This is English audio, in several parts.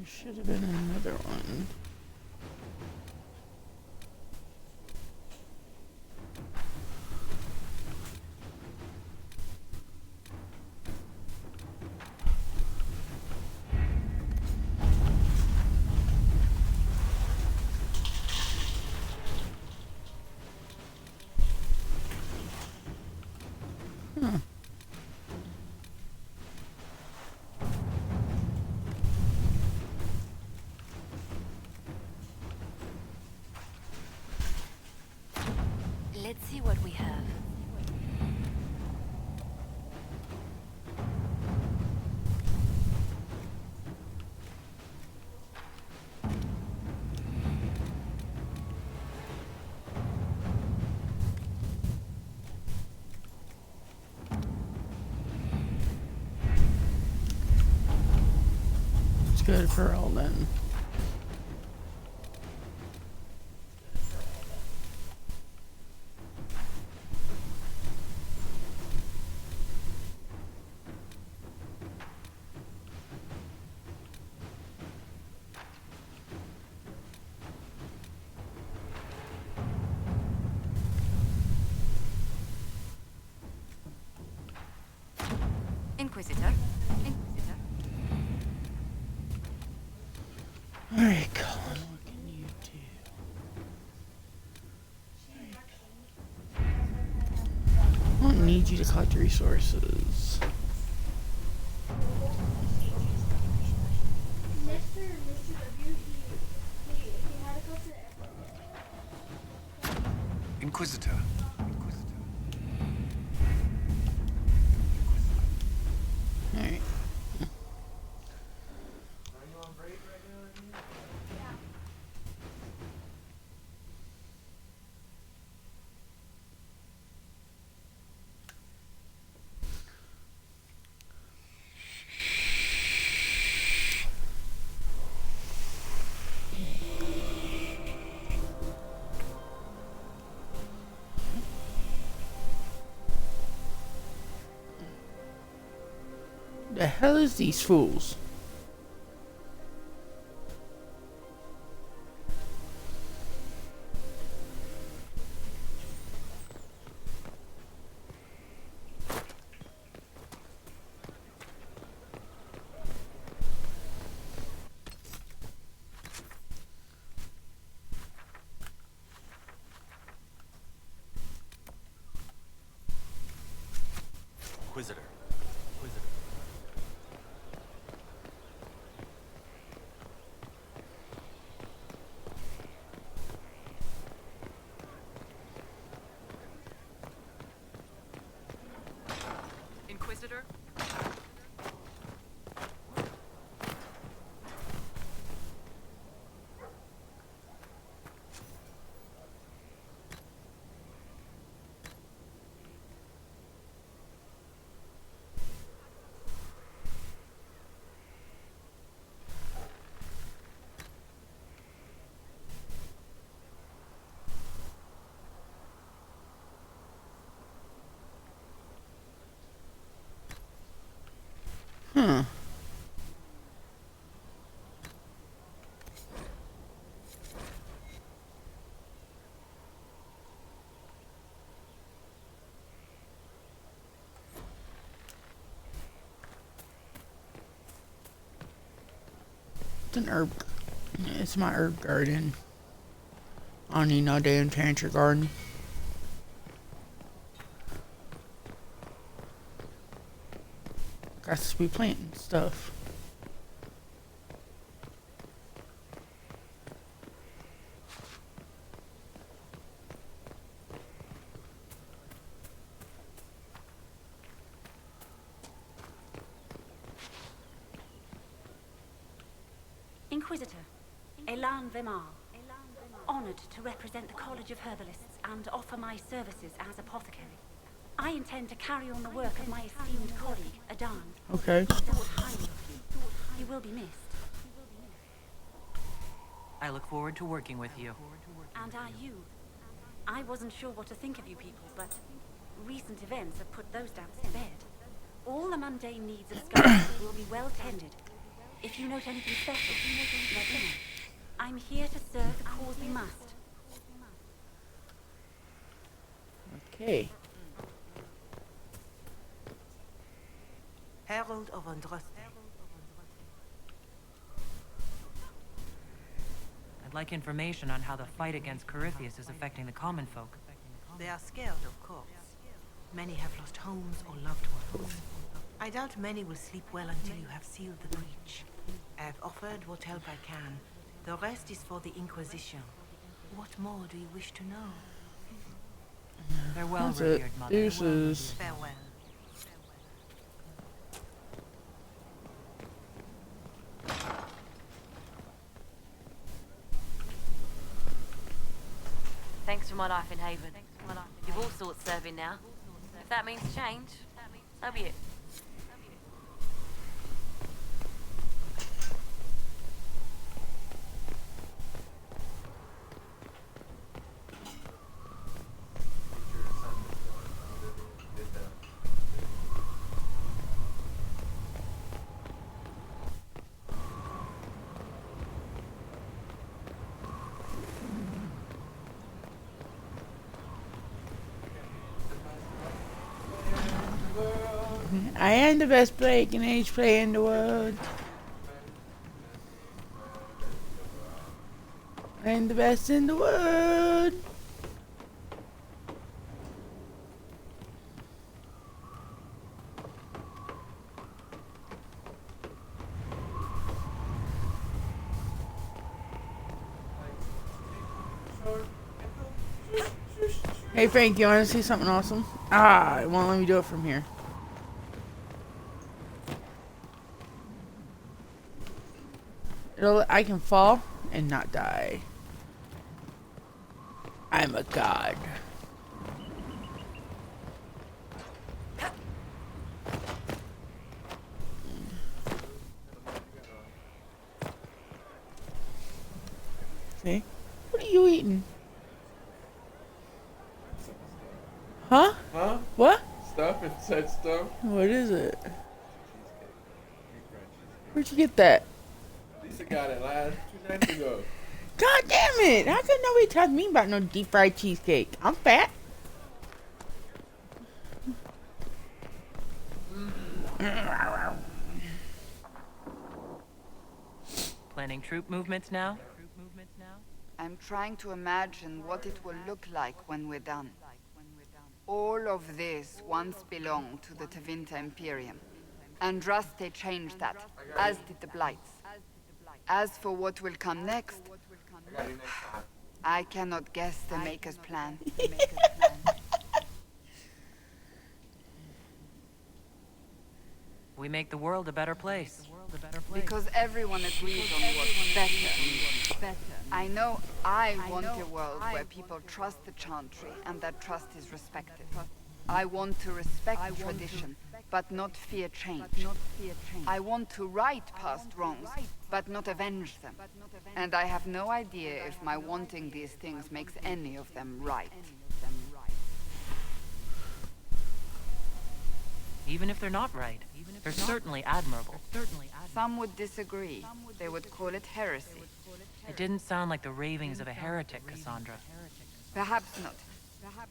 Should have been another one. Huh. Let's see what we have. It's good for all then. Inquisitor. Inquisitor. Alright, Colin, what can you do? I don't need you to collect resources. Inquisitor. Alright. The hell is these fools? Inquisitor. Inquisitor. Huh. It's an herb. It's my herb garden. I don't need no damn tantra garden. Got to be planting stuff. Inquisitor, Elan Vemar, honored to represent the College of Herbalists and offer my services as apothecary. I intend to carry on the work of my esteemed colleague, Adan. Okay. He thought highly of you. You will be missed. I look forward to working with you. And are you? I wasn't sure what to think of you people, but recent events have put those doubts to bed. All the mundane needs of scholars will be well tended. If you note anything special, let me know. I'm here to serve the cause we must. Okay. Herald of Andraste. I'd like information on how the fight against Corypheus is affecting the common folk. They are scared, of course. Many have lost homes or loved ones. I doubt many will sleep well until you have sealed the breach. I have offered what help I can. The rest is for the Inquisition. What more do you wish to know? Farewell, That's it. revered mother. Deuces. Farewell. Thanks for my life in Haven. You've all sorts serving now. If that means change, so be it. I am the best breaking age player in the world. I am the best in the world. Hey Frank, you want to see something awesome? Ah, it won't let me do it from here. I can fall and not die. I'm a god. See? What are you eating? Huh? Huh? What? Stuff? It said stuff? What is it? Where'd you get that? Lisa got it last 2 nights ago. God damn it! How could nobody talk to me about no deep fried cheesecake? I'm fat. Planning troop movements now? I'm trying to imagine what it will look like when we're done. All of this once belonged to the Tevinter Imperium. Andraste changed that, as did the Blights. As for what will come next, I got you next time. I cannot guess the Maker's plan. We make the world a better place. Because everyone agrees on what's better. I know I want a world where people trust the Chantry and that trust is respected. I want to respect tradition, but not fear change. I want to right past wrongs, but not avenge them. And I have no idea if my wanting these things makes any of them right. Even if they're not right, they're certainly admirable. Some would disagree. They would call it heresy. It didn't sound like the ravings of a heretic, Cassandra. Perhaps not.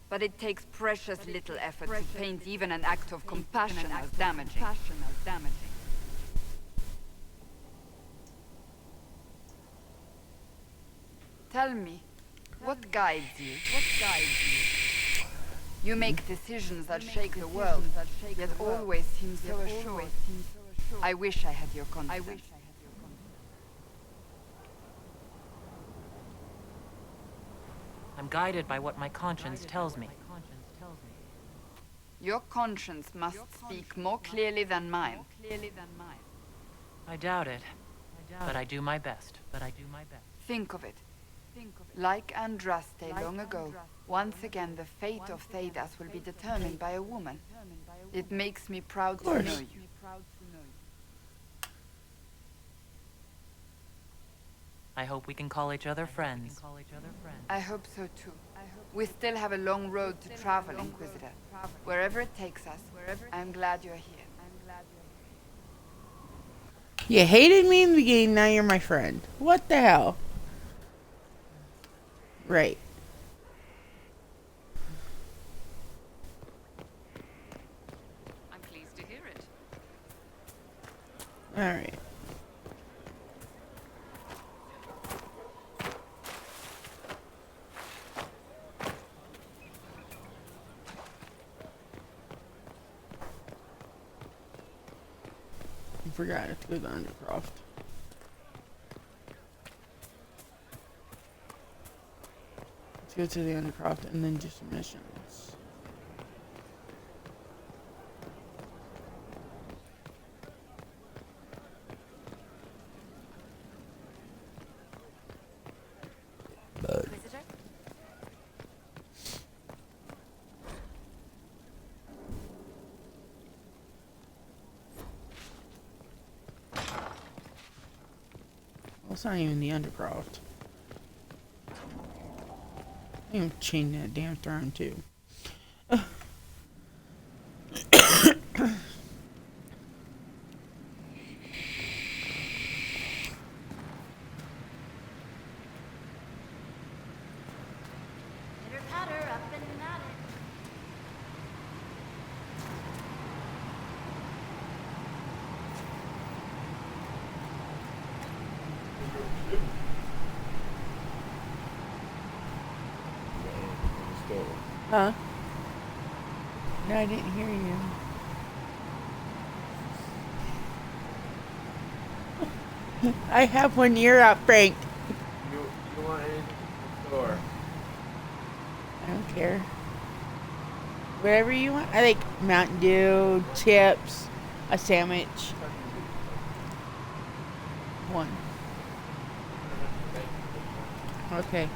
But it takes precious little effort to paint even an act of compassion as damaging. Tell me, what guides you? You make decisions that shake the world, yet always seem so assured. I wish I had your confidence. I'm guided by what my conscience tells me. Your conscience must speak more clearly than mine. I doubt it, but I do my best. Think of it. Like Andraste long ago, once again the fate of Thedas will be determined by a woman. It makes me proud to know you. I hope we can call each other friends. I hope so too. We still have a long road to travel, Inquisitor. Wherever it takes us, I'm glad you're here. You hated me in the beginning, now you're my friend. What the hell? Right. I'm pleased to hear it. Alright. I forgot I have to go to the Undercroft. Let's go to the Undercroft and then do some missions. Inquisitor? Well, it's not even the Undercroft. I am chain that damn throne too. Pitter patter up and at it. Huh? No, I didn't hear you. I have one ear out, Frank. You want anything from the store? I don't care. Whatever you want. I like Mountain Dew, chips, a sandwich. One. Okay.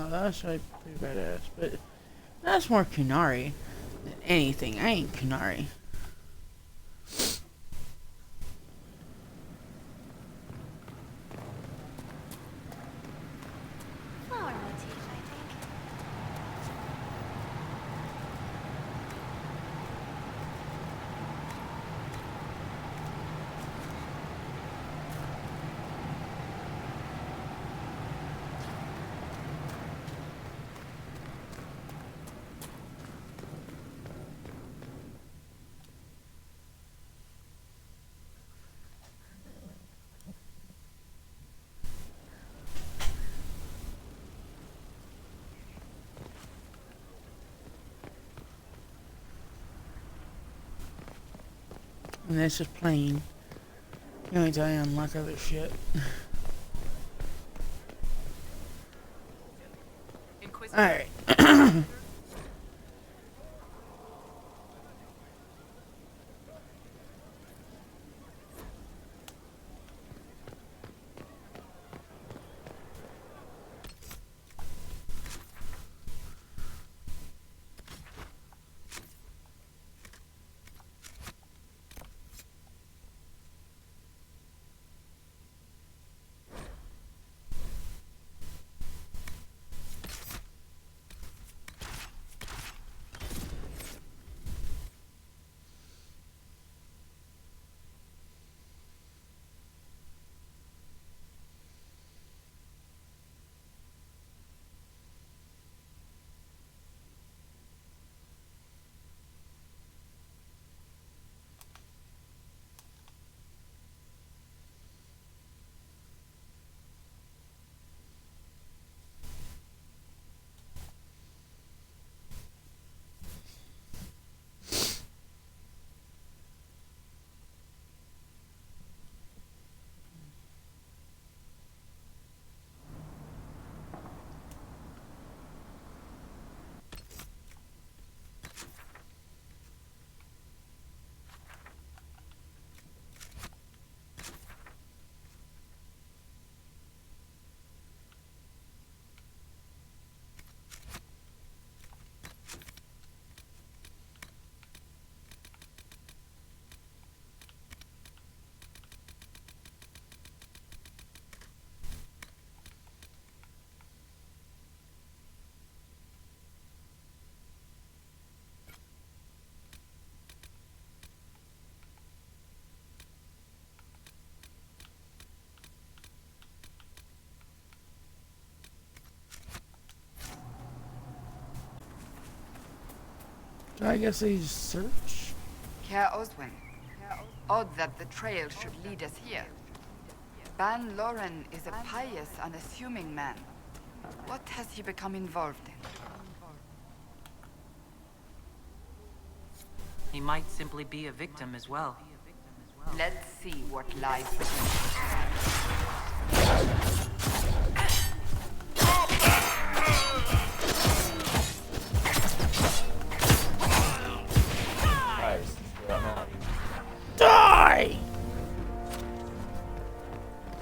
That's like pretty badass, but that's more Kunari than anything. I ain't Kunari. Flower motif, I think. And that's just plain. You know, until I unlock other shit. Inquisitor. Alright. So I guess they search. Care Oswin. Odd that the trail should lead us here. Ban Loren is a pious, unassuming man. What has he become involved in? He might simply be a victim as well. Let's see what lies within. Nice. Die!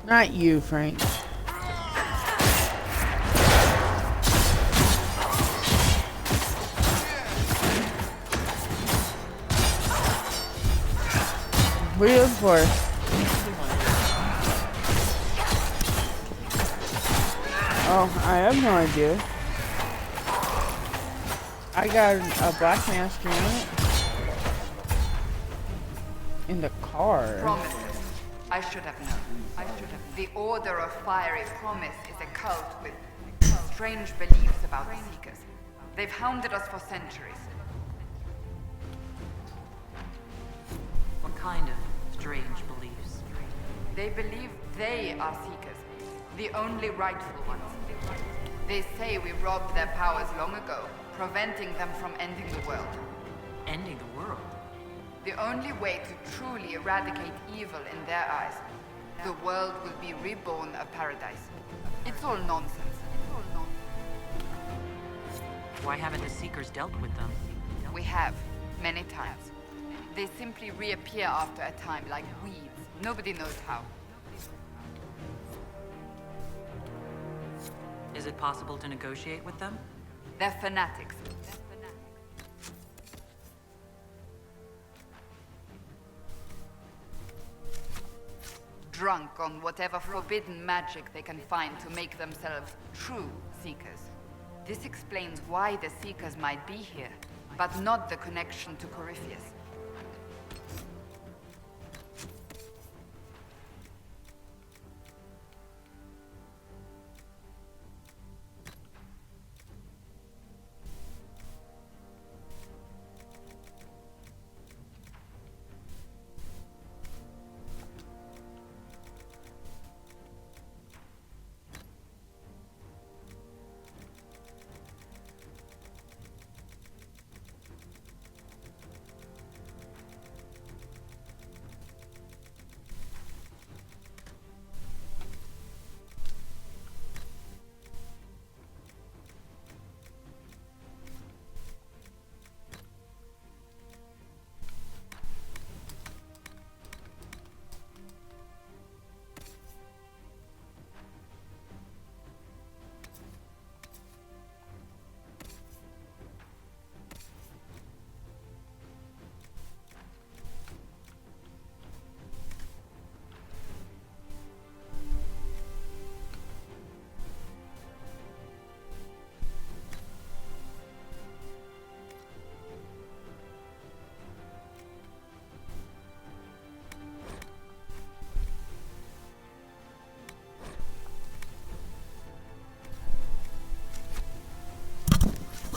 Not you, Frank. What are you looking for? Oh, I have no idea. I got a black mask on it. In the car. Promises. I should have known. The Order of Fiery Promise is a cult with strange beliefs about the Seekers. They've hounded us for centuries. What kind of strange beliefs? They believe they are Seekers, the only rightful ones. They say we robbed their powers long ago, preventing them from ending the world. Ending the world? The only way to truly eradicate evil in their eyes, the world will be reborn a paradise. It's all nonsense. Why haven't the Seekers dealt with them? We have, many times. They simply reappear after a time like weeds. Nobody knows how. Is it possible to negotiate with them? They're fanatics. Drunk on whatever forbidden magic they can find to make themselves true Seekers. This explains why the Seekers might be here, but not the connection to Corypheus.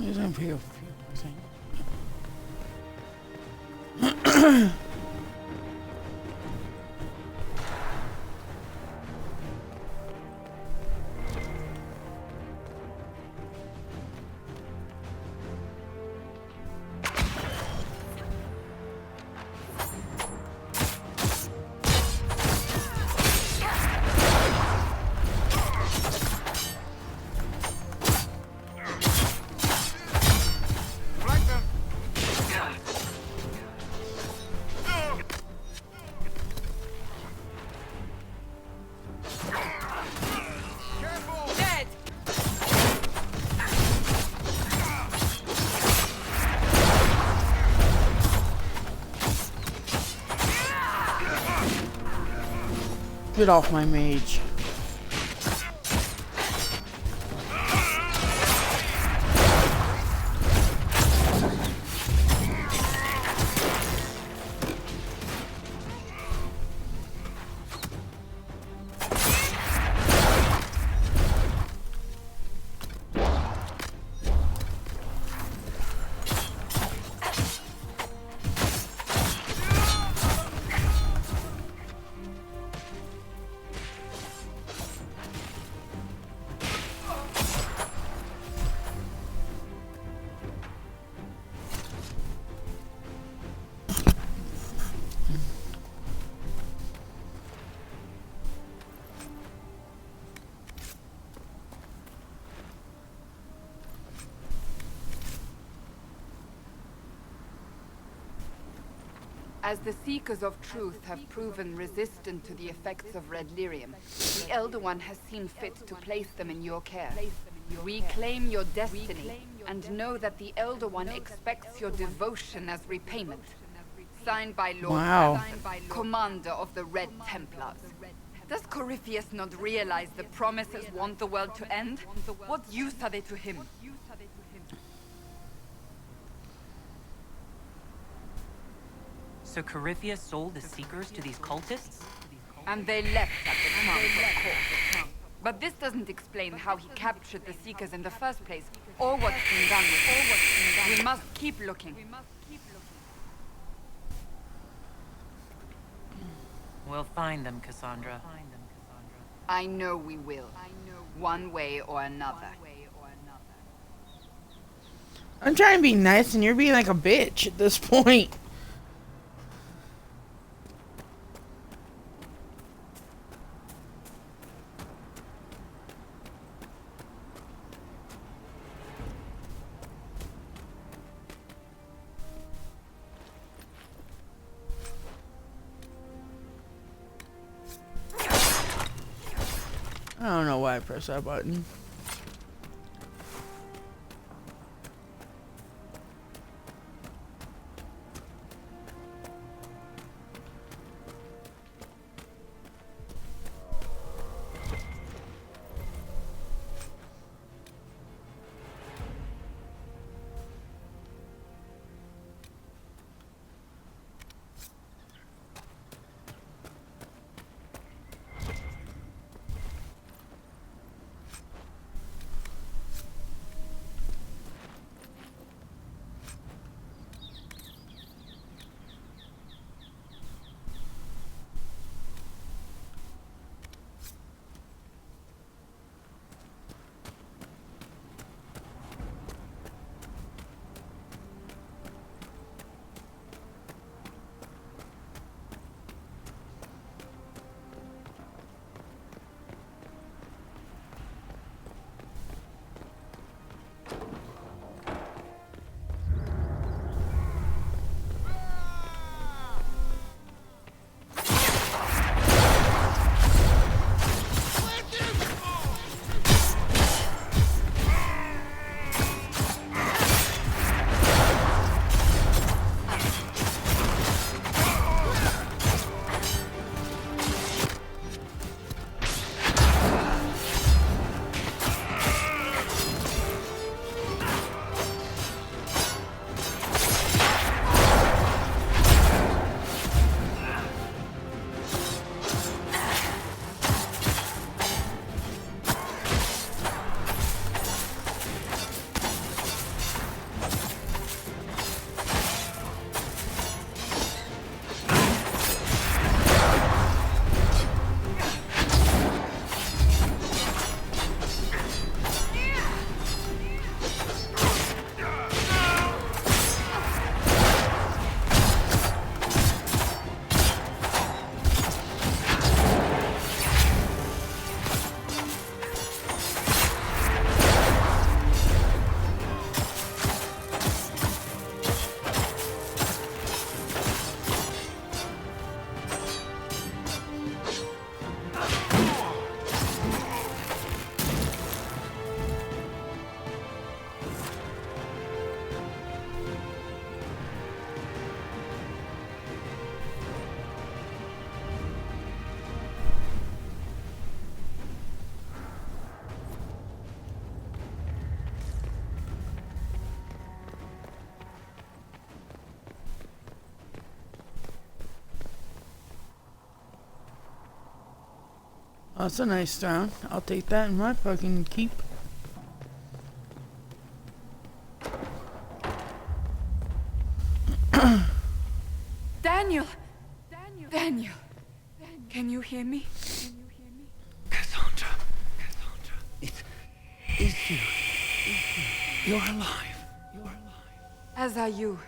He's on field, I think. Get off my mage. As the Seekers of Truth have proven resistant to the effects of red lyrium, the Elder One has seen fit to place them in your care. Reclaim your destiny, and know that the Elder One expects your devotion as repayment. Signed by Lord Wow. Commander of the Red Templars. Does Corypheus not realize the promises want the world to end? What use are they to him? So Corypheus sold the Seekers to these cultists? And they left at the time, of course. But this doesn't explain how he captured the Seekers in the first place, or what's been done with them. We must keep looking. We'll find them, Cassandra. I know we will. One way or another. I'm trying to be nice and you're being like a bitch at this point. I don't know why I pressed that button. Oh, that's a nice stone. I'll take that in my fucking keep. Daniel! Daniel! Can you hear me? Cassandra. It is you. You're alive. As are you.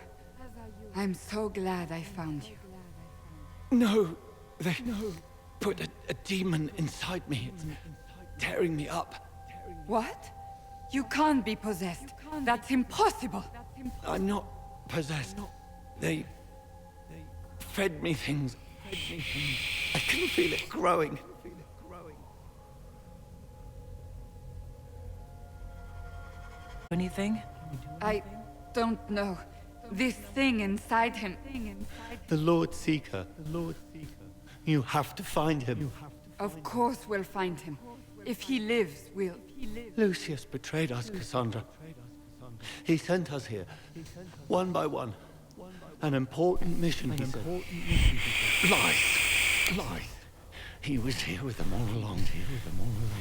I'm so glad I found you. No, they put a demon inside me. It's tearing me up. What? You can't be possessed. That's impossible. I'm not possessed. They fed me things. I can feel it growing. Anything? I don't know. This thing inside him. The Lord Seeker. You have to find him. Of course we'll find him. If he lives, we'll... Lucius betrayed us, Cassandra. He sent us here, one by one. An important mission, he said. Lies. He was here with them all along.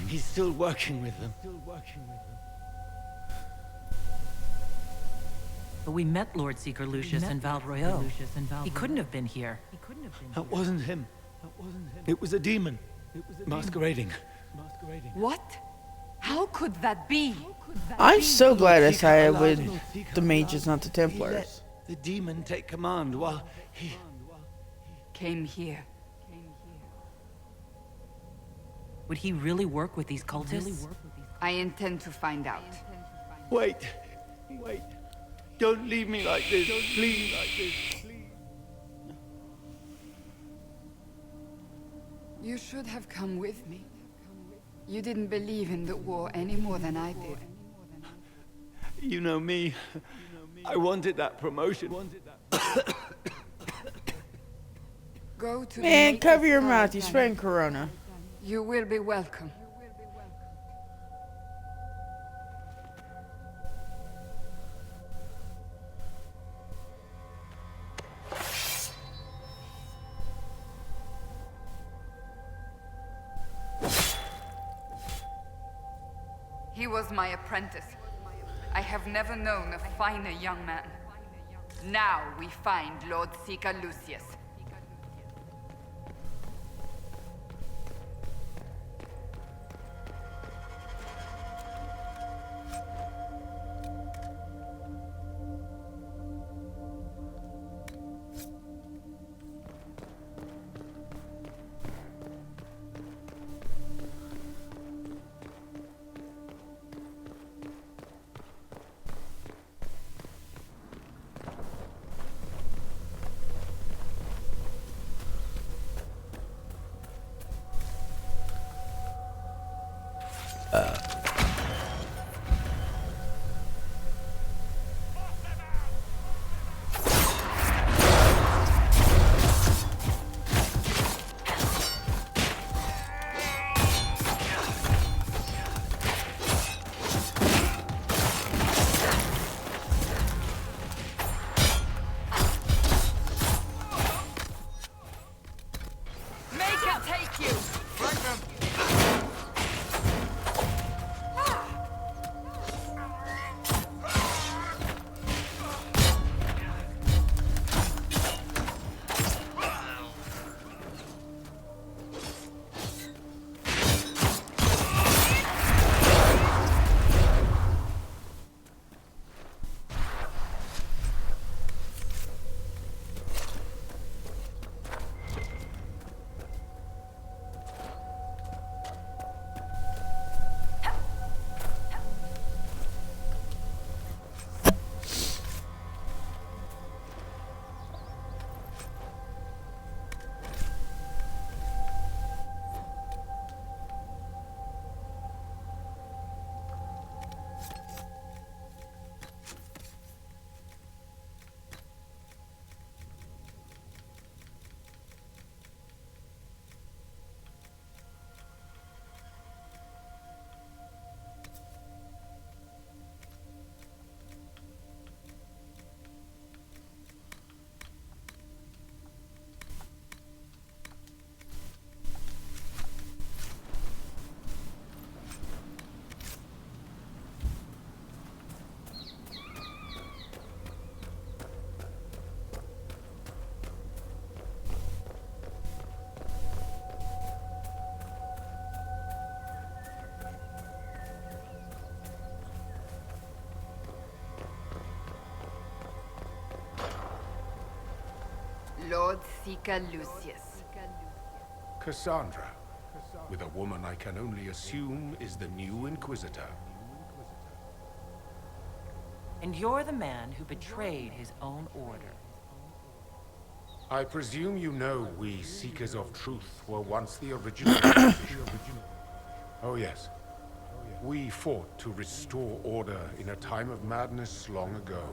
He's still working with them. But we met Lord Seeker Lucius in Val Royeaux. He couldn't have been here. That wasn't him. It was a demon. Masquerading. What? How could that be? I'm so glad I sided with the mages, not the Templars. The demon take command while he... Came here. Would he really work with these cultists? I intend to find out. Wait. Don't leave me like this, please. You should have come with me. You didn't believe in the war any more than I did. You know me. I wanted that promotion. Go to Man, the cover your native mouth. You paradise. spreading corona. You will be welcome. He was my apprentice. I have never known a finer young man. Now we find Lord Seeker Lucius. Lord Seeker Lucius. Cassandra, with a woman I can only assume is the new Inquisitor. And you're the man who betrayed his own order. I presume you know we Seekers of Truth were once the original Inquisition. Oh yes. We fought to restore order in a time of madness long ago,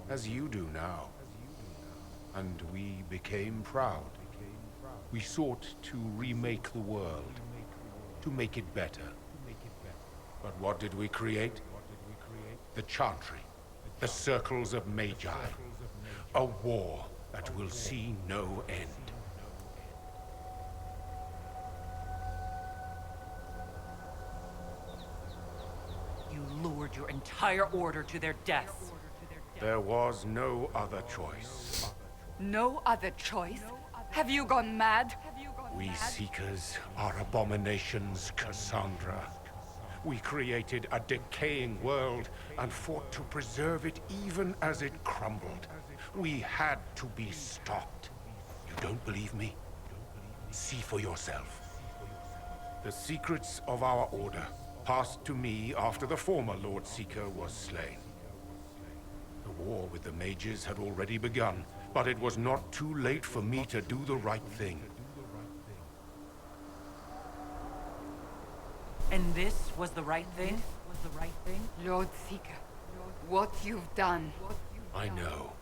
as you do now. And we became proud. We sought to remake the world, to make it better. But what did we create? The Chantry, the Circles of Magi. A war that will see no end. You lured your entire order to their deaths. There was no other choice. No other choice? Have you gone mad? We Seekers are abominations, Cassandra. We created a decaying world and fought to preserve it even as it crumbled. We had to be stopped. You don't believe me? See for yourself. The secrets of our order passed to me after the former Lord Seeker was slain. The war with the mages had already begun, but it was not too late for me to do the right thing. And this was the right thing? Lord Seeker, what you've done. I know.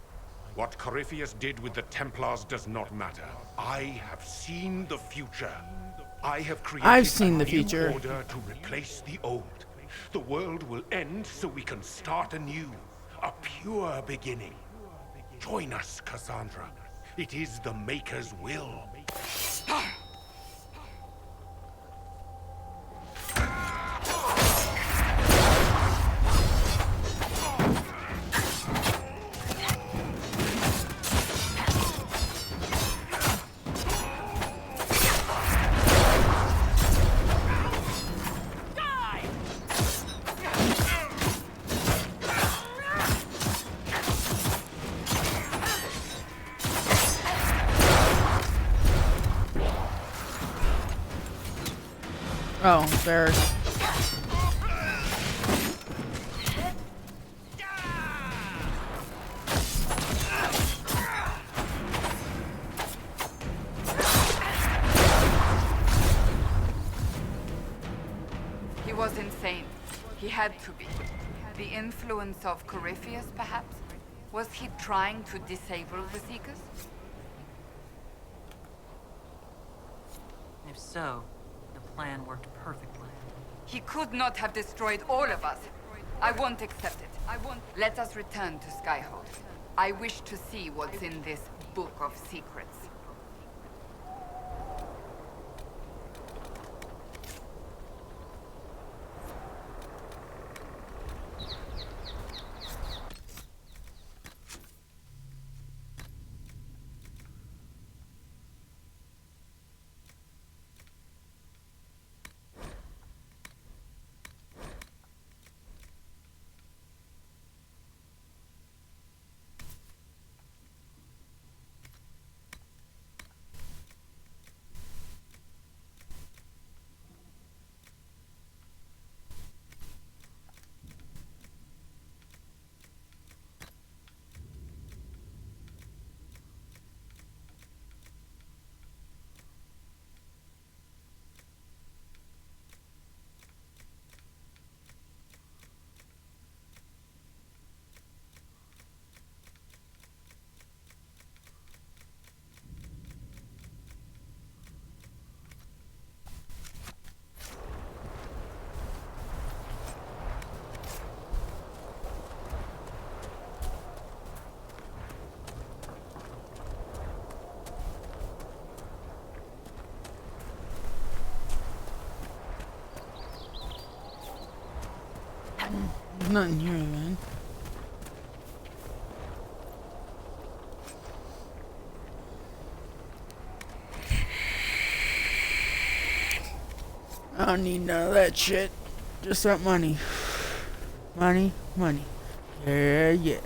What Corypheus did with the Templars does not matter. I have seen the future. I have created I've seen the new future. order to replace the old. The world will end so we can start anew. A pure beginning. Join us, Cassandra. It is the Maker's will. Oh, there. He was insane. He had to be. The influence of Corypheus, perhaps? Was he trying to disable the Seekers? If so, the plan worked perfectly. He could not have destroyed all of us. I won't accept it. Let us return to Skyhold. I wish to see what's in this book of secrets. There's nothing here, man. I don't need none of that shit. Just that money. Money, money. Yeah, yeah.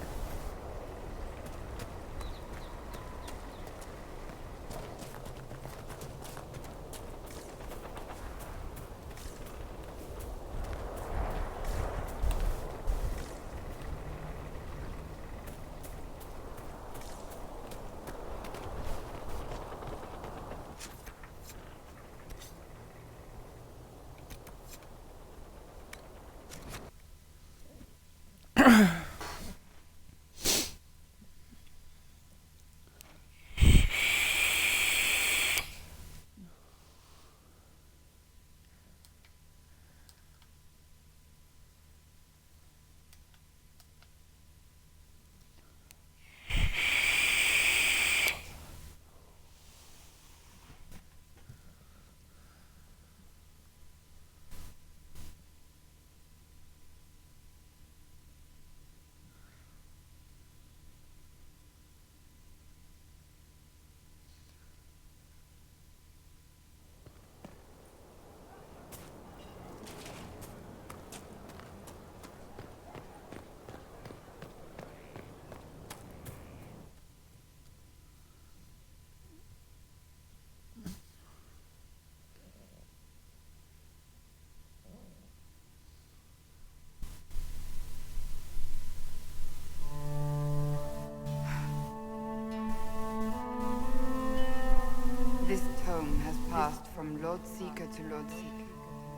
has passed from Lord Seeker to Lord Seeker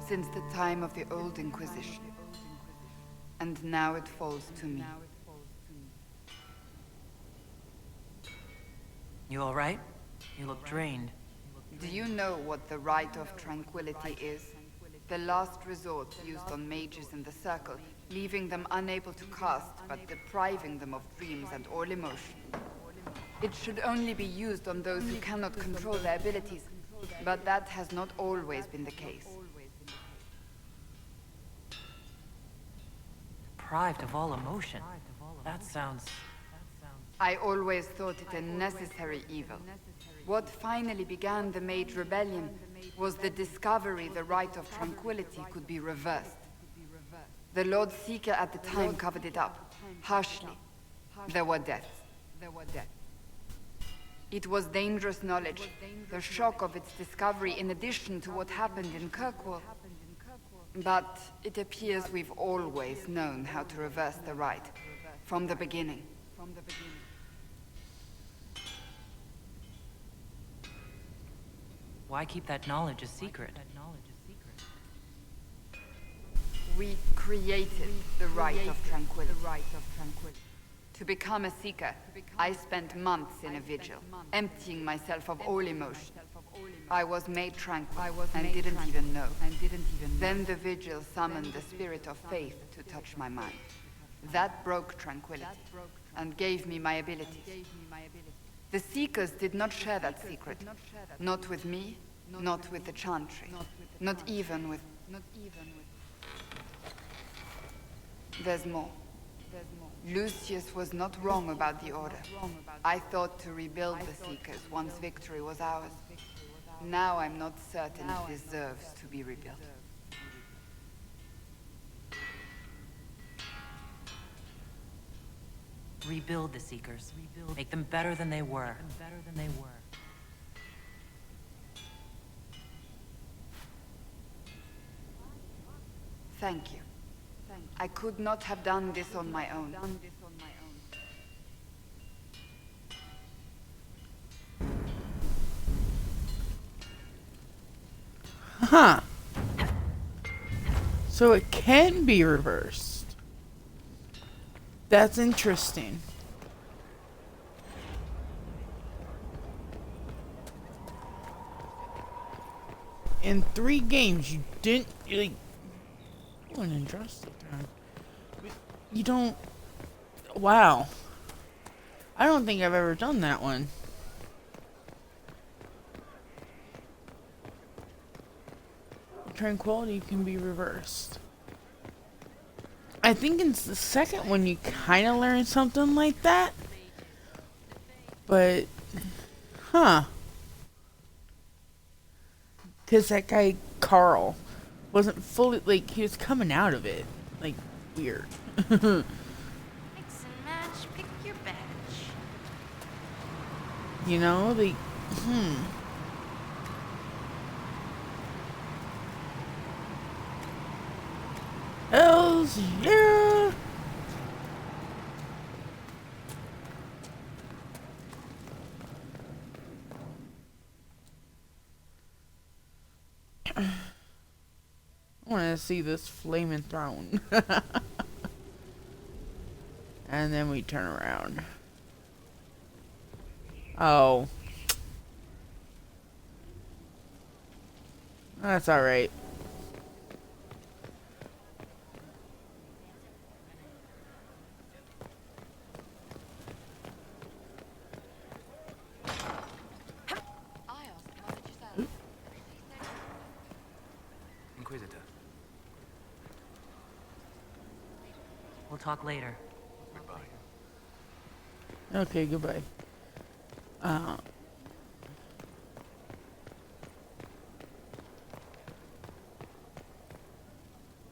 since the time of the old Inquisition. And now it falls to me. You all right? You look drained. Do you know what the Rite of Tranquility is? The last resort used on mages in the Circle, leaving them unable to cast, but depriving them of dreams and all emotion. It should only be used on those who cannot control their abilities, but that has not always been the case. Deprived of all emotion. That sounds... I always thought it a necessary evil. What finally began the Mage Rebellion was the discovery the Rite of Tranquility could be reversed. The Lord Seeker at the time covered it up, harshly. There were deaths. It was dangerous knowledge, the shock of its discovery in addition to what happened in Kirkwall. But it appears we've always known how to reverse the rite, from the beginning. Why keep that knowledge a secret? We created the Rite of Tranquility. To become a Seeker, I spent months in a vigil, emptying myself of all emotion. I was made tranquil and didn't even know. Then the vigil summoned the spirit of faith to touch my mind. That broke tranquility and gave me my abilities. The Seekers did not share that secret. Not with me, not with the Chantry, not even with... There's more. Lucius was not wrong about the Order. I thought to rebuild the Seekers once victory was ours. Now I'm not certain it deserves to be rebuilt. Rebuild the Seekers. Make them better than they were. Thank you. I could not have done this on my own. Huh. So it can be reversed. That's interesting. In 3 games, you didn't really... You went interesting. You don't... Wow. I don't think I've ever done that one. Tranquility can be reversed. I think in the second one you kind of learn something like that. But... Huh. Because that guy, Carl, wasn't fully... Like, he was coming out of it. Like, weird. Mix and match, pick your batch. You know, like, Hells yeah! I want to see this flaming throne. And then we turn around. Oh. That's alright. Inquisitor. We'll talk later. Goodbye. Okay, goodbye.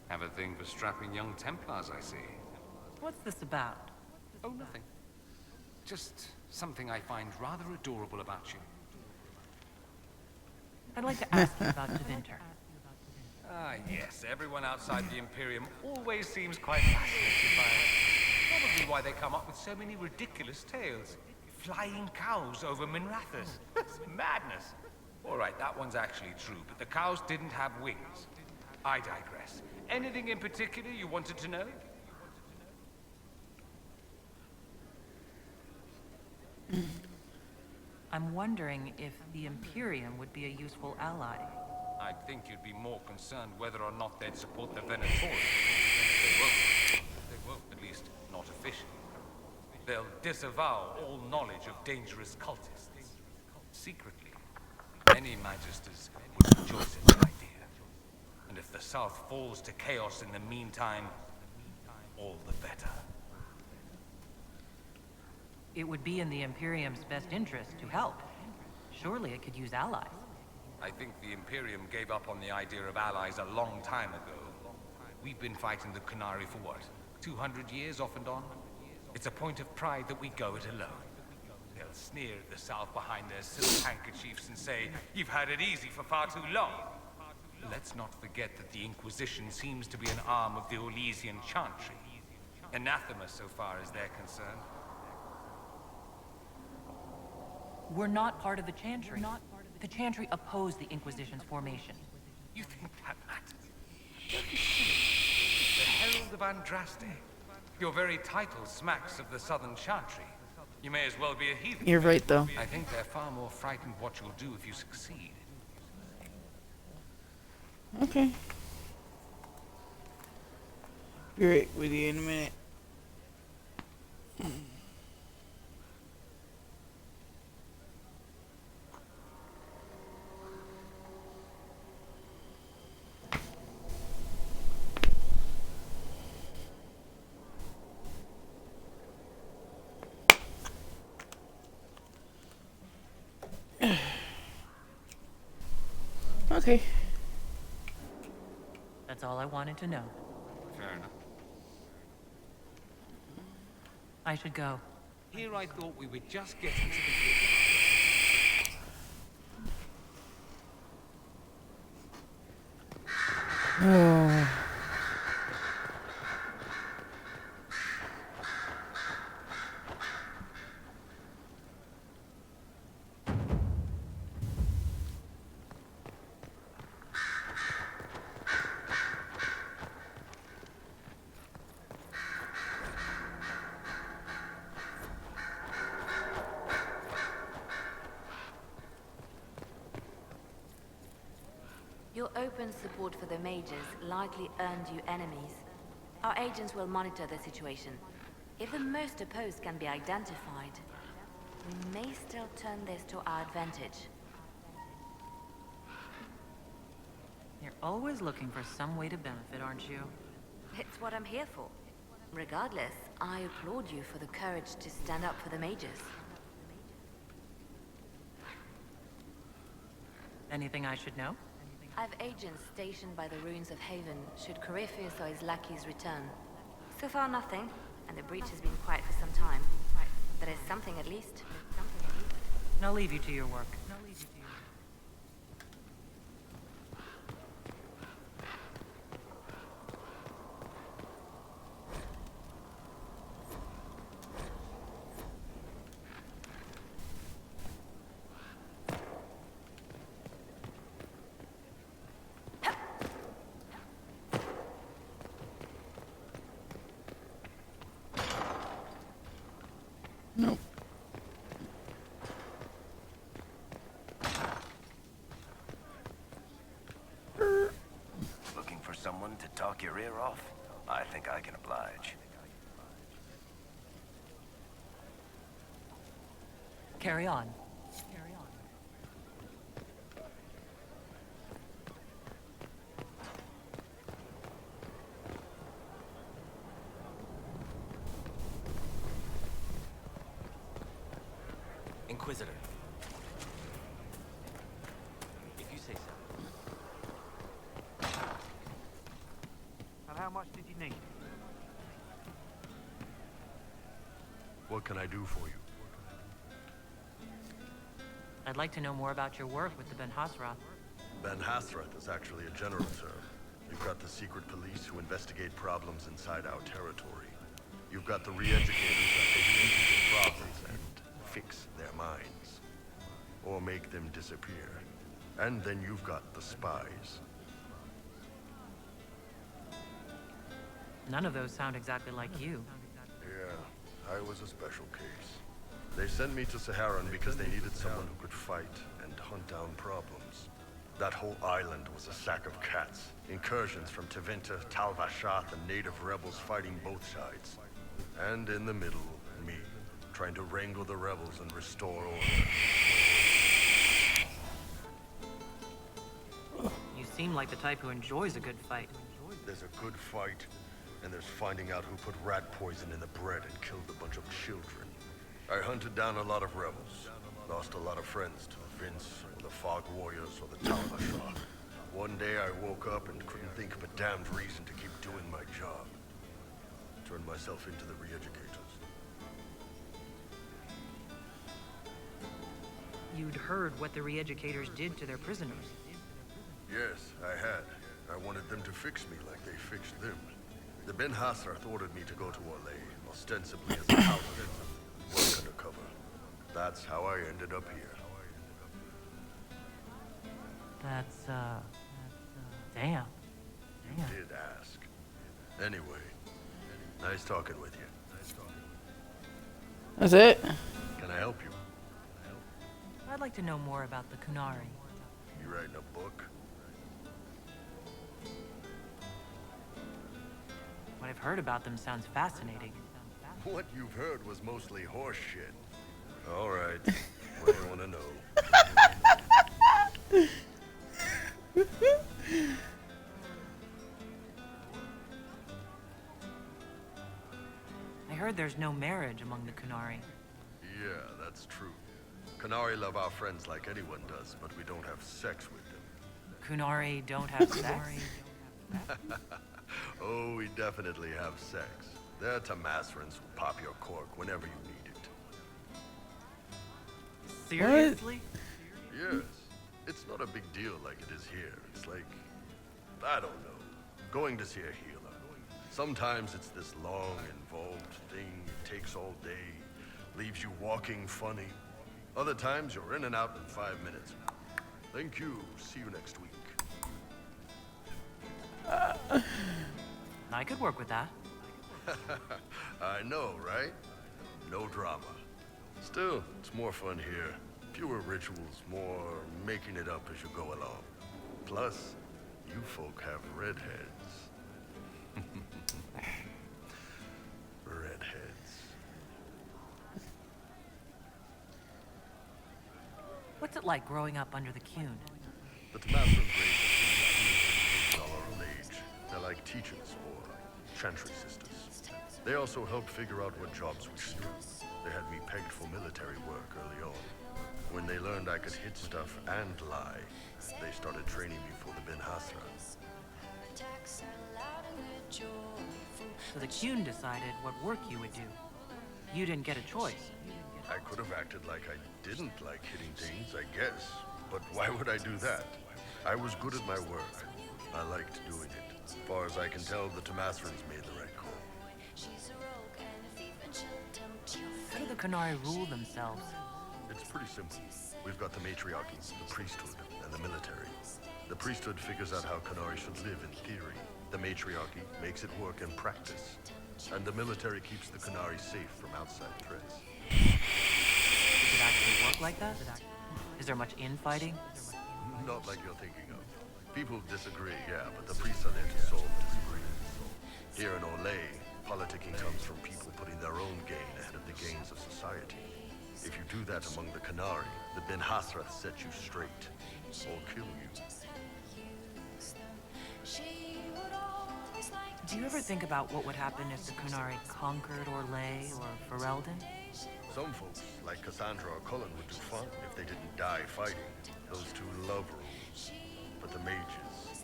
Have a thing for strapping young Templars, I see. What's this about? Oh, nothing. Just something I find rather adorable about you. I'd like to ask you about Devinter. Ah, yes. Everyone outside the Imperium always seems quite fascinated by it. Probably why they come up with so many ridiculous tales. Flying cows over Minrathous. Madness. Or right, that one's actually true, but the cows didn't have wings. I digress. Anything in particular you wanted to know? I'm wondering if the Imperium would be a useful ally. I think you'd be more concerned whether or not they'd support the Venatorians. They won't. They won't, at least not officially. They'll disavow all knowledge of dangerous cultists. Secretly, many Magisters would rejoice at the idea. And if the South falls to chaos in the meantime, all the better. It would be in the Imperium's best interest to help. Surely it could use allies. I think the Imperium gave up on the idea of allies a long time ago. We've been fighting the Qunari for what, 200 years off and on? It's a point of pride that we go it alone. They'll sneer at the South behind their silk handkerchiefs and say, "You've had it easy for far too long." Let's not forget that the Inquisition seems to be an arm of the Orlesian Chantry. Anathema so far as they're concerned. We're not part of the Chantry. The Chantry opposed the Inquisition's formation. You think that matters? Don't be silly. The Herald of Andraste. Your very title smacks of the Southern Chantry. You may as well be a heathen. You're right, though. I think they're far more frightened what you'll do if you succeed. Okay. Be right with you in a minute. Okay. That's all I wanted to know. Fair enough. I should go. Here I thought we were just getting to the Oh. Your open support for the mages likely earned you enemies. Our agents will monitor the situation. If the most opposed can be identified, we may still turn this to our advantage. You're always looking for some way to benefit, aren't you? It's what I'm here for. Regardless, I applaud you for the courage to stand up for the mages. Anything I should know? I've agents stationed by the ruins of Haven should Corypheus or his lackeys return. So far nothing, and the breach has been quiet for some time. But there's something at least. I'll leave you to your work. Nope. Looking for someone to talk your ear off? I think I can oblige. Carry on. Inquisitor. If you say so. And how much did you need? What can I do for you? I'd like to know more about your work with the Ben Hasrath. Ben Hasrath is actually a general term. You've got the secret police who investigate problems inside our territory. You've got the re-educators that take interesting problems and fix their minds. Or make them disappear. And then you've got the spies. None of those sound exactly like you. Yeah, I was a special case. They sent me to Saharan because they needed someone who could fight and hunt down problems. That whole island was a sack of cats. Incursions from Tevinter, Tal Vashath, and native rebels fighting both sides. And in the middle, me, trying to wrangle the rebels and restore order. You seem like the type who enjoys a good fight. There's a good fight, and there's finding out who put rat poison in the bread and killed a bunch of children. I hunted down a lot of rebels. Lost a lot of friends to Vince, or the Fog Warriors, or the Tal Vashath. One day I woke up and couldn't think of a damned reason to keep doing my job. Turned myself into the re-educators. You'd heard what the re-educators did to their prisoners. Yes, I had. I wanted them to fix me like they fixed them. The Ben Hasrath ordered me to go to Orlais, ostensibly as a house work undercover. That's how I ended up here. That's, damn. You did ask. Anyway, nice talking with you. That's it? Can I help you? I'd like to know more about the Kunari. You writing a book? What I've heard about them sounds fascinating. What you've heard was mostly horse shit. All right. What do you want to know? I heard there's no marriage among the Kunari. Yeah, that's true. Kunari love our friends like anyone does, but we don't have sex with them. Kunari don't have sex? Oh, we definitely have sex. They're Tamasrans who pop your cork whenever you need it. Seriously? Yes. It's not a big deal like it is here. It's like, I don't know, going to see a healer. Sometimes it's this long, involved thing. It takes all day, leaves you walking funny. Other times you're in and out in 5 minutes. Thank you. See you next week. I could work with that. I know, right? No drama. Still, it's more fun here. Fewer rituals, more making it up as you go along. Plus, you folk have redheads. Redheads. What's it like growing up under the Qun? The Tamasrans raised us all our own age. They're like teachers or chantry sisters. They also helped figure out what jobs we should do. They had me pegged for military work early on. When they learned I could hit stuff and lie, they started training me for the Ben Hasra. So the Qun decided what work you would do. You didn't get a choice. I could have acted like I didn't like hitting things, I guess. But why would I do that? I was good at my work. I liked doing it. As far as I can tell, the Tamasrans made the right call. How do the Kunari rule themselves? It's pretty simple. We've got the matriarchy, the priesthood, and the military. The priesthood figures out how Kunari should live in theory. The matriarchy makes it work in practice. And the military keeps the Kunari safe from outside threats. Does it actually work like that? Is there much infighting? Not like you're thinking of. People disagree, yeah, but the priests are there to solve disagreements. Here in Orlais, politicking comes from people putting their own gain ahead of the gains of society. If you do that among the Kunari, the Ben Hasrath set you straight, or kill you. Do you ever think about what would happen if the Kunari conquered Orlais or Ferelden? Some folks, like Cassandra or Cullen, would do fun if they didn't die fighting. Those two love rules. But the mages,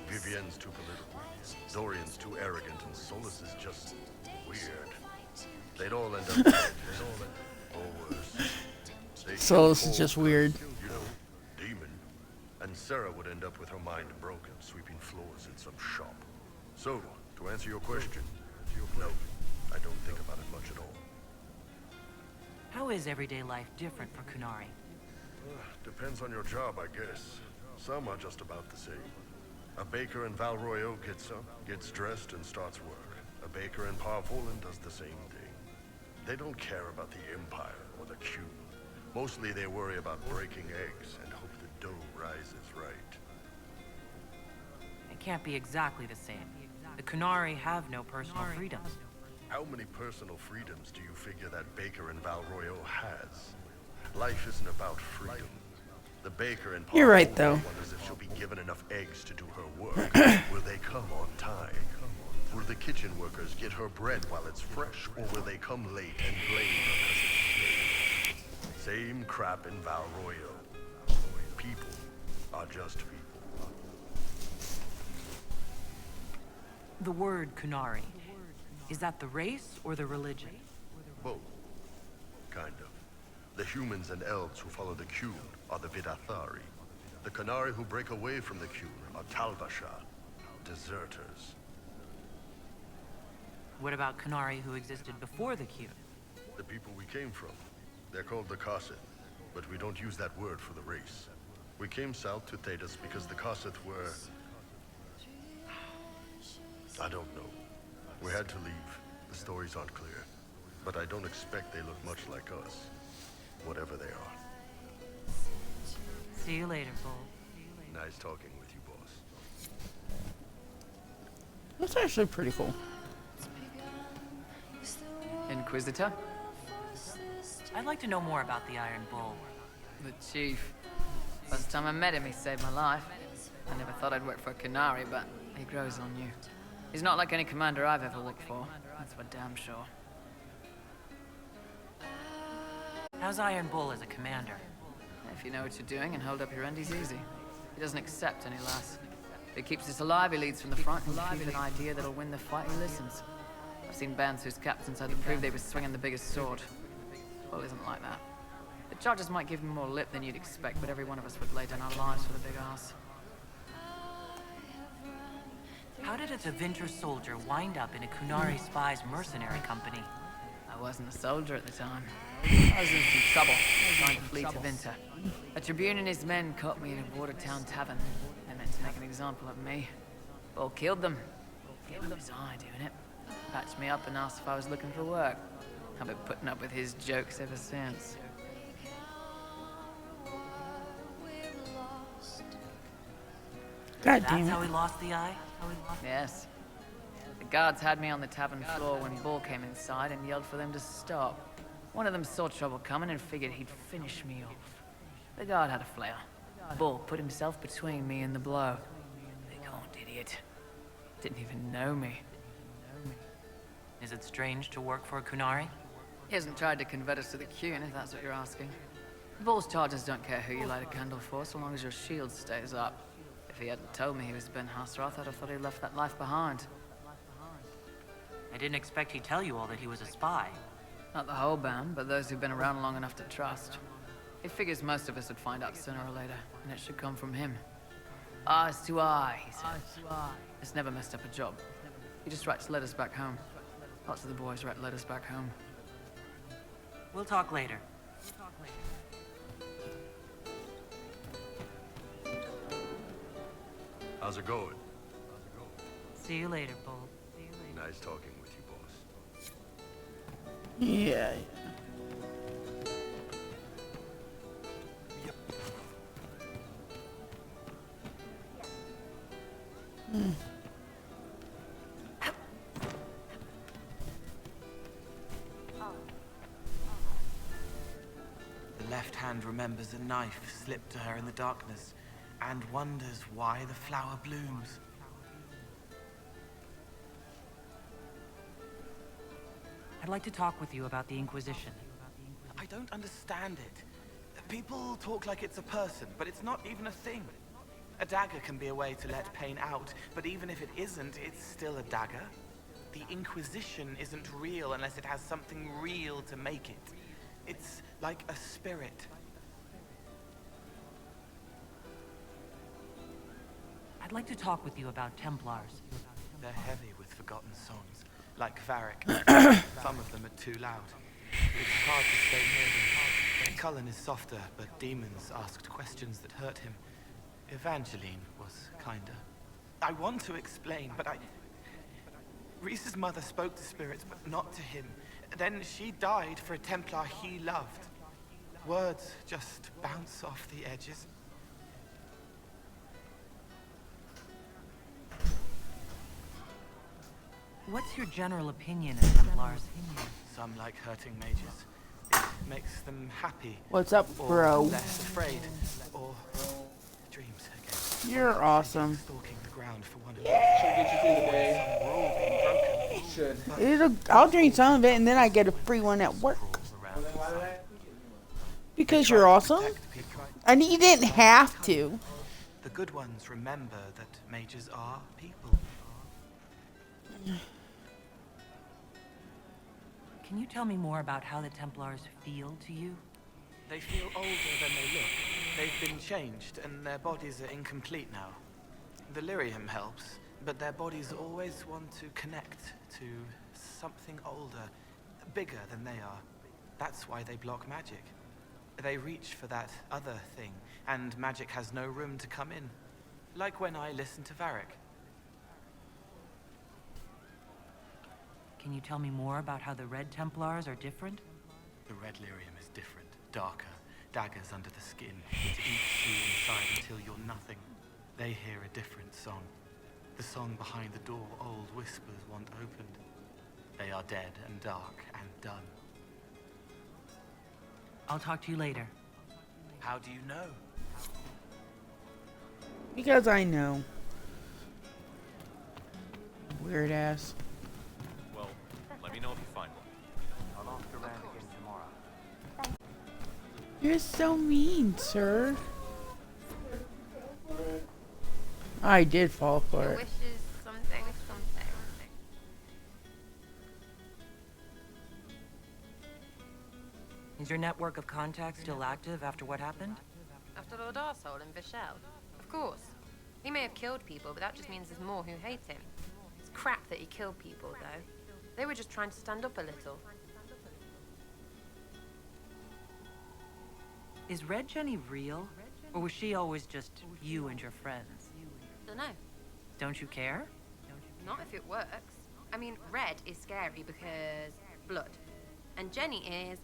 Vivienne's too political, Dorian's too arrogant, and Solus is just weird. They'd all end up dead, or worse. Solus is just weird. You know, demon. And Sarah would end up with her mind broken, sweeping floors in some shop. So, to answer your question, no, I don't think about it much at all. How is everyday life different for Kunari? Depends on your job, I guess. Some are just about the same. A baker in Val Royeaux gets up, gets dressed, and starts work. A baker in Parvolan does the same thing. They don't care about the Empire or the Cube. Mostly they worry about breaking eggs and hope the dough rises right. It can't be exactly the same. The Kunari have no personal freedoms. How many personal freedoms do you figure that baker in Val Royeaux has? Life isn't about freedom. The baker in You're right, though. wonders if she'll be given enough eggs to do her work. Will they come on time? Will the kitchen workers get her bread while it's fresh, or will they come late and blame her because it's late? Same crap in Val Royeaux. People are just people. The word Kunari, is that the race or the religion? Both. Kind of. The humans and elves who follow the Qun are the Vidathari. The Kunari who break away from the Qun are Talbasha, deserters. What about Kunari who existed before the Qun? The people we came from. They're called the Koseth, but we don't use that word for the race. We came south to Thedas because the Koseth were... I don't know. We had to leave. The stories aren't clear. But I don't expect they look much like us. Whatever they are. See you later, Bull. Nice talking with you, boss. That's actually pretty cool. Inquisitor? I'd like to know more about the Iron Bull. The chief. First time I met him, he saved my life. I never thought I'd work for a Kunari, but he grows on you. He's not like any commander I've ever worked for. That's for damn sure. How's Iron Bull as a commander? If you know what you're doing and hold up your end, he's easy. He doesn't accept any less. If he keeps us alive, he leads from the front, and if he's an idea that'll win the fight, he listens. I've seen bands whose captains had to prove they were swinging the biggest sword. Bull isn't like that. The charges might give him more lip than you'd expect, but every one of us would lay down our lives for the big ass. How did a Tevinter soldier wind up in a Kunari spy's mercenary company? I wasn't a soldier at the time. I was in some trouble, trying to flee Tevinter. A tribune and his men caught me in a border town tavern. They meant to make an example of me. Bull killed them. It was I doing it. Patched me up and asked if I was looking for work. I've been putting up with his jokes ever since. God damn That's it. how he lost the eye? Yes. The guards had me on the tavern floor when Bull came inside and yelled for them to stop. One of them saw trouble coming and figured he'd finish me off. The guard had a flare. Bull put himself between me and the blow. Big horned idiot. Didn't even know me. Is it strange to work for a Kunari? He hasn't tried to convert us to the Qun, if that's what you're asking. Bull's charges don't care who you light a candle for, so long as your shield stays up. If he hadn't told me he was Ben Hasrath, I'd have thought he left that life behind. I didn't expect he'd tell you all that he was a spy. Not the whole band, but those who've been around long enough to trust. He figures most of us would find out sooner or later, and it should come from him. Eyes to eye, he says. It's never messed up a job. He just writes letters back home. Lots of the boys write letters back home. We'll talk later. How's it going? See you later, Bull. Nice talking with you, boss. Yeah. The left hand remembers a knife slipped to her in the darkness and wonders why the flower blooms. I'd like to talk with you about the Inquisition. I don't understand it. People talk like it's a person, but it's not even a thing. A dagger can be a way to let pain out, but even if it isn't, it's still a dagger. The Inquisition isn't real unless it has something real to make it. It's like a spirit. I'd like to talk with you about Templars. They're heavy with forgotten songs, like Varric. Some of them are too loud. It's hard to stay near them. Cullen is softer, but demons asked questions that hurt him. Evangeline was kinder. I want to explain, but Reese's mother spoke to spirits, but not to him. Then she died for a Templar he loved. Words just bounce off the edges. What's your general opinion of Templars? Some like hurting mages. It makes them happy. What's up, or bro? less afraid. Or dreams again. You're awesome. Stalking the ground for one I'll drink some of it and then I get a free one at work. Because you're awesome? And you didn't have to. The good ones remember that mages are people. Can you tell me more about how the Templars feel to you? They feel older than they look. They've been changed, and their bodies are incomplete now. The lyrium helps, but their bodies always want to connect to something older, bigger than they are. That's why they block magic. They reach for that other thing, and magic has no room to come in. Like when I listen to Varric. Can you tell me more about how the Red Templars are different? The red lyrium is different, darker, daggers under the skin. It eats you inside until you're nothing. They hear a different song. The song behind the door old whispers want opened. They are dead and dark and done. I'll talk to you later. How do you know? Because I know. Weird ass. Well, let me know if you find one. I'll ask around again tomorrow. You're so mean, sir. I did fall for it. Wishes something. Is your network of contacts still active after what happened? After Lord Arsehole and Vishal? Of course. He may have killed people, but that just means there's more who hate him. It's crap that he killed people, though. They were just trying to stand up a little. Is Red Jenny real? Or was she always just you and your friends? Dunno. Don't you care? Not if it works. I mean, Red is scary because blood. And Jenny is...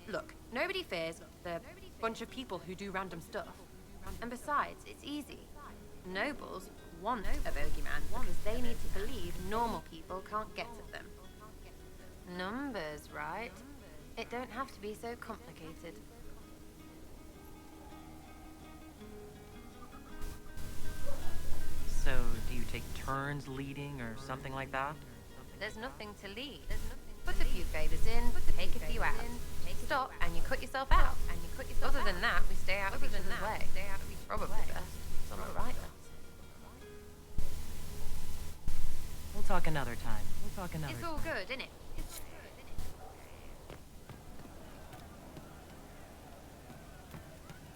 Look, nobody fears the bunch of people who do random stuff. And besides, it's easy. Nobles want a bogeyman because they need to believe normal people can't get at them. Numbers, right? It don't have to be so complicated. So, do you take turns leading or something like that? There's nothing to lead. Put a few favors in, take a few out. Stop and you cut yourself out. Other than that, we stay out of each other's way. Probably best. It's on the right. We'll talk another time. It's all good, isn't it?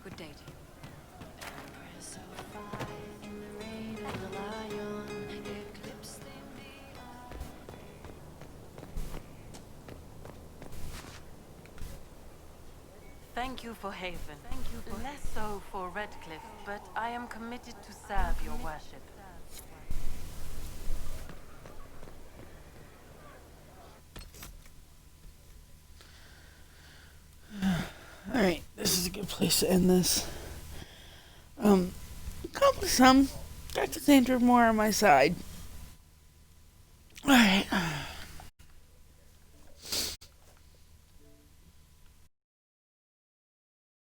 Good day to you. Thank you for Haven. Less so for Redcliffe, but I am committed to serve your worship. Alright, this is a good place to end this. Accomplished some. Got Cassandra more on my side. Alright.